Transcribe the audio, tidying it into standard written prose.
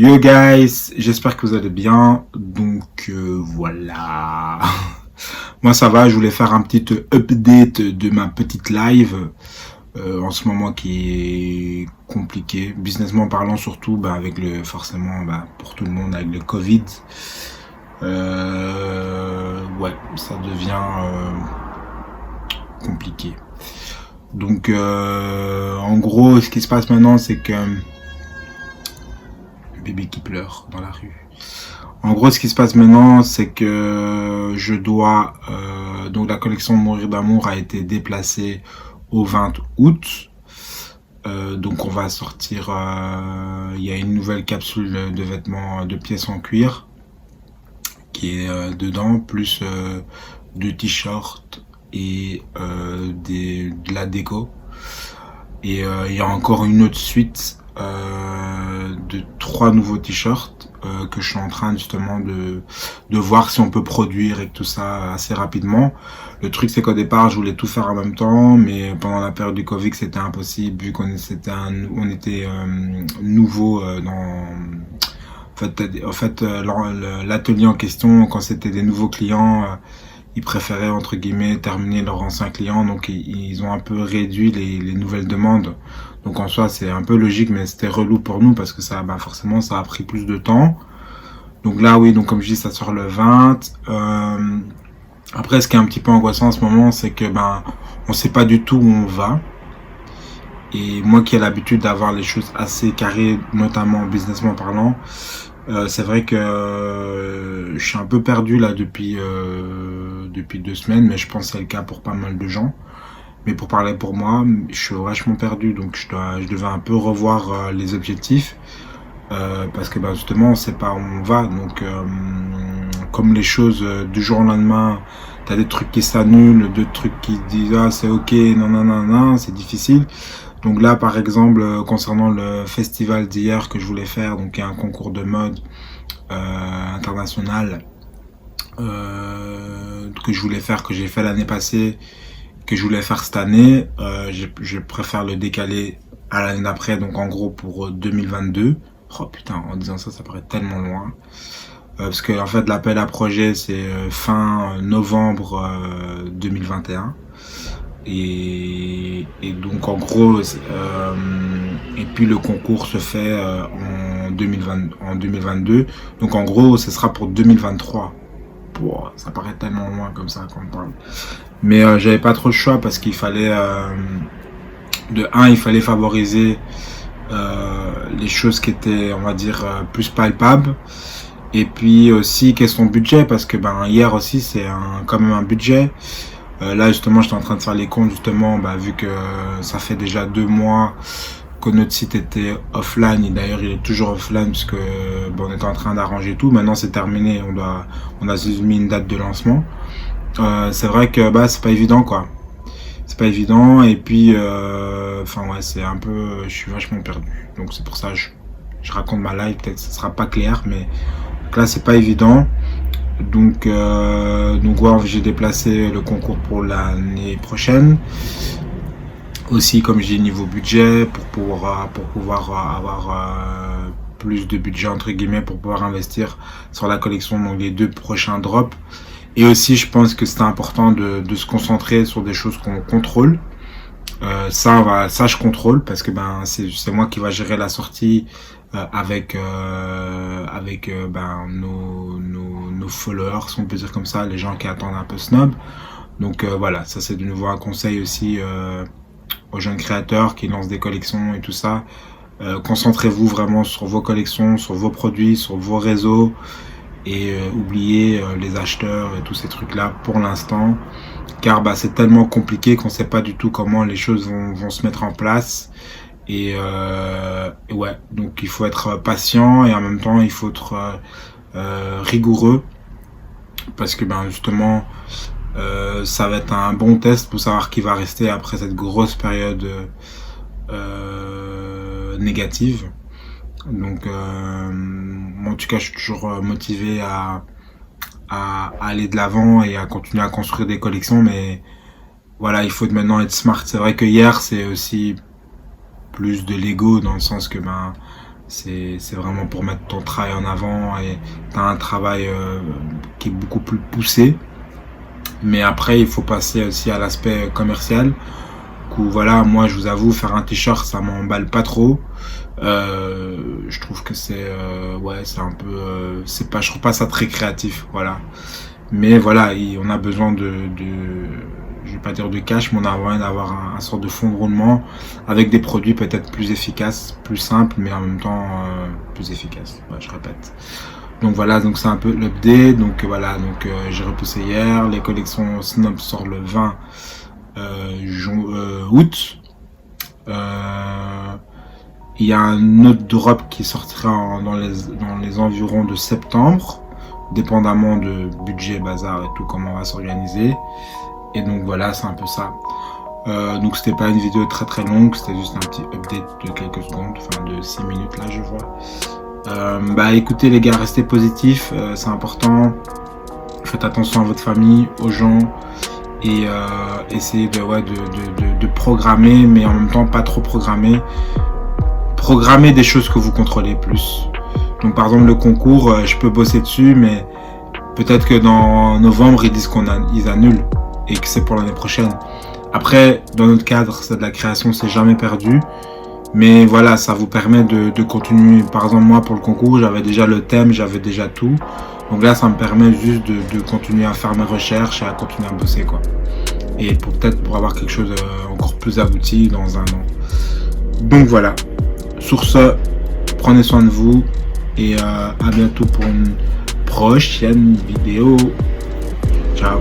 Yo guys, j'espère que vous allez bien. Donc voilà. Moi ça va, je voulais faire un petit update de ma petite live en ce moment qui est compliqué, businessment parlant surtout, avec le forcément pour tout le monde avec le Covid. Ouais, ça devient compliqué. Donc en gros, ce qui se passe maintenant, c'est que le bébé qui pleure dans la rue. En gros, ce qui se passe maintenant, c'est que je dois... donc la collection Mourir d'amour a été déplacée au 20 août. Donc on va sortir... Il y a une nouvelle capsule de vêtements, de pièces en cuir qui est dedans, plus deux t-shirts et de la déco. Et il y a encore une autre suite de 3 nouveaux t-shirts que je suis en train justement de voir si on peut produire et tout ça assez rapidement. Le truc c'est qu'au départ je voulais tout faire en même temps, mais pendant la période du Covid c'était impossible vu qu'on était nouveau dans... En fait, l'atelier en question, quand c'était des nouveaux clients, ils préféraient entre guillemets terminer leurs anciens clients, donc ils ont un peu réduit les nouvelles demandes. Donc en soi c'est un peu logique, mais c'était relou pour nous parce que ça, forcément ça a pris plus de temps. Donc là oui, donc comme je dis ça sort le 20. Après ce qui est un petit peu angoissant en ce moment, c'est que on sait pas du tout où on va. Et moi qui ai l'habitude d'avoir les choses assez carrées, notamment businessment parlant, c'est vrai que je suis un peu perdu là depuis 2 semaines, mais je pense que c'est le cas pour pas mal de gens. Mais pour parler pour moi, je suis vachement perdu, donc je devais un peu revoir les objectifs, parce que justement on sait pas où on va. Donc comme les choses du jour au lendemain, t'as des trucs qui s'annulent, d'autres trucs qui disent ah c'est ok, non non non non, c'est difficile. Donc là, par exemple, concernant le festival d'hier que je voulais faire, donc il y a un concours de mode international que je voulais faire, que j'ai fait l'année passée, que je voulais faire cette année. Je préfère le décaler à l'année d'après, donc en gros pour 2022. Oh putain, en disant ça, ça paraît tellement loin. Parce que en fait, l'appel à projet, c'est fin novembre 2021. Et donc en gros et puis le concours se fait en 2022, donc en gros ce sera pour 2023. Wow, ça paraît tellement loin comme ça quand on parle, mais j'avais pas trop le choix parce qu'il fallait il fallait favoriser les choses qui étaient, on va dire, plus palpables. Et puis aussi question budget, parce que hier aussi c'est quand même un budget. Là justement j'étais en train de faire les comptes justement, vu que ça fait déjà 2 mois que notre site était offline, et d'ailleurs il est toujours offline puisque on était en train d'arranger tout. Maintenant c'est terminé, on a juste mis une date de lancement. C'est vrai que c'est pas évident quoi. C'est pas évident, et puis ouais, c'est un peu, je suis vachement perdu. Donc c'est pour ça que je raconte ma life, peut-être que ce sera pas clair, mais là c'est pas évident. Donc ouais, j'ai déplacé le concours pour l'année prochaine. Aussi, comme j'ai niveau budget, pour pouvoir avoir plus de budget entre guillemets pour pouvoir investir sur la collection, donc les 2 prochains drops. Et aussi, je pense que c'est important de se concentrer sur des choses qu'on contrôle. Ça je contrôle parce que c'est moi qui va gérer la sortie avec nos followers, si on peut dire comme ça, les gens qui attendent un peu snob. Donc voilà, ça c'est de nouveau un conseil aussi aux jeunes créateurs qui lancent des collections et tout ça. Concentrez-vous vraiment sur vos collections, sur vos produits, sur vos réseaux, et oubliez les acheteurs et tous ces trucs là pour l'instant, car c'est tellement compliqué qu'on sait pas du tout comment les choses vont se mettre en place. Et ouais, donc il faut être patient et en même temps il faut être rigoureux, parce que justement ça va être un bon test pour savoir qui va rester après cette grosse période négative. Donc moi en tout cas je suis toujours motivé à aller de l'avant et à continuer à construire des collections, mais voilà, il faut maintenant être smart. C'est vrai que hier c'est aussi plus de l'ego, dans le sens que C'est vraiment pour mettre ton travail en avant et t'as un travail qui est beaucoup plus poussé. Mais après, il faut passer aussi à l'aspect commercial. Où voilà, moi je vous avoue, faire un t-shirt, ça m'emballe pas trop. Je trouve que ouais, c'est un peu, je trouve pas ça très créatif, voilà. Mais voilà, on a besoin je vais pas dire de cash, mais on a besoin d'avoir un sort de fonds de roulement avec des produits peut-être plus efficaces, plus simples, mais en même temps plus efficaces. Ouais, je répète. Donc voilà, donc c'est un peu l'update. Donc voilà, donc j'ai repoussé hier. Les collections Snob sortent le 20 août. Il y a un autre drop qui sortira dans les environs de septembre, dépendamment de budget, bazar et tout, comment on va s'organiser. Et donc voilà, c'est un peu ça. Donc c'était pas une vidéo très très longue, c'était juste un petit update de quelques secondes, enfin de 6 minutes là je vois. Bah écoutez les gars, restez positifs, c'est important. Faites attention à votre famille, aux gens, et essayez de programmer, mais en même temps pas trop programmer. Programmer des choses que vous contrôlez plus. Donc par exemple le concours, je peux bosser dessus, mais peut-être que dans novembre ils disent qu'ils annulent et que c'est pour l'année prochaine. Après, dans notre cadre, c'est de la création, c'est jamais perdu. Mais voilà, ça vous permet de continuer. Par exemple, moi, pour le concours, j'avais déjà le thème, j'avais déjà tout. Donc là, ça me permet juste de continuer à faire mes recherches et à continuer à bosser, quoi. Et peut-être pour avoir quelque chose encore plus abouti dans un an. Donc voilà. Sur ce, prenez soin de vous. Et à bientôt pour une prochaine vidéo. Ciao.